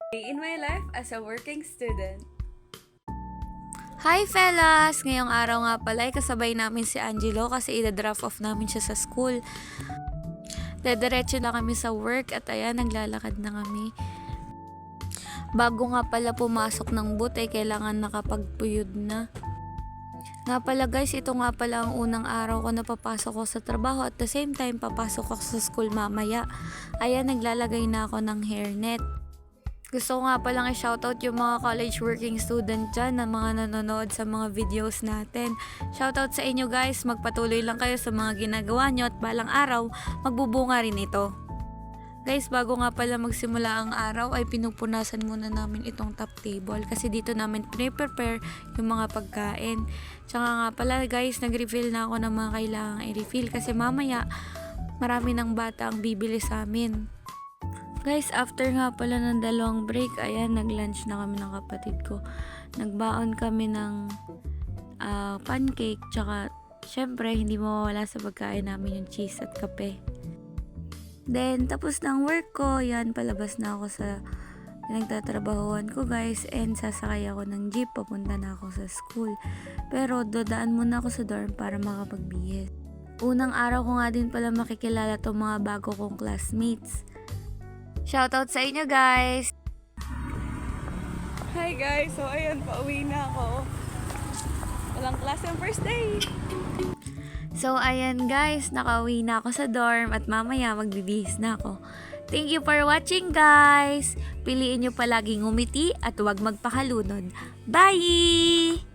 In my life as a working student. Hi fellas! Ngayong araw nga pala ay kasabay namin si Angelo kasi ida-drop off namin siya sa school. Dediretso na kami sa work at ayan, naglalakad na kami. Bago nga pala pumasok ng boot ay kailangan nakapagpuyod na. Nga pala guys, ito nga pala ang unang araw ko na papasok ko sa trabaho at the same time papasok ako sa school mamaya. Ayan, naglalagay na ako ng hairnet. Gusto ko nga palang i-shoutout yung mga college working student dyan na mga nanonood sa mga videos natin. Shoutout sa inyo guys, magpatuloy lang kayo sa mga ginagawa nyo at balang araw, magbubunga rin ito. Guys, bago nga pala magsimula ang araw ay pinupunasan muna namin itong top table kasi dito namin prepare yung mga pagkain. Tsaka nga pala guys, nag-refill na ako ng mga kailangang i-refill kasi mamaya marami ng bata ang bibili sa amin. Guys, after nga pala ng 2 break, ayan, nag-lunch na kami ng kapatid ko. Nagbaon kami ng pancake, tsaka syempre, hindi mawawala sa pagkain namin yung cheese at kape. Then, tapos ng work ko, yan, palabas na ako sa pinagtatrabahuan ko guys, and sasakay ako ng jeep, papunta na ako sa school. Pero, dodaan muna ako sa dorm para makapagbihis. Unang araw ko nga din pala makikilala tong mga bago kong classmates. Shoutout sa inyo guys! Hi guys! So ayun, pauwi na ako. Walang klase ang first day. So ayan guys, nakauwi na ako sa dorm at mamaya magbibihis na ako. Thank you for watching guys! Piliin nyo palaging ngumiti at huwag magpakalunod. Bye!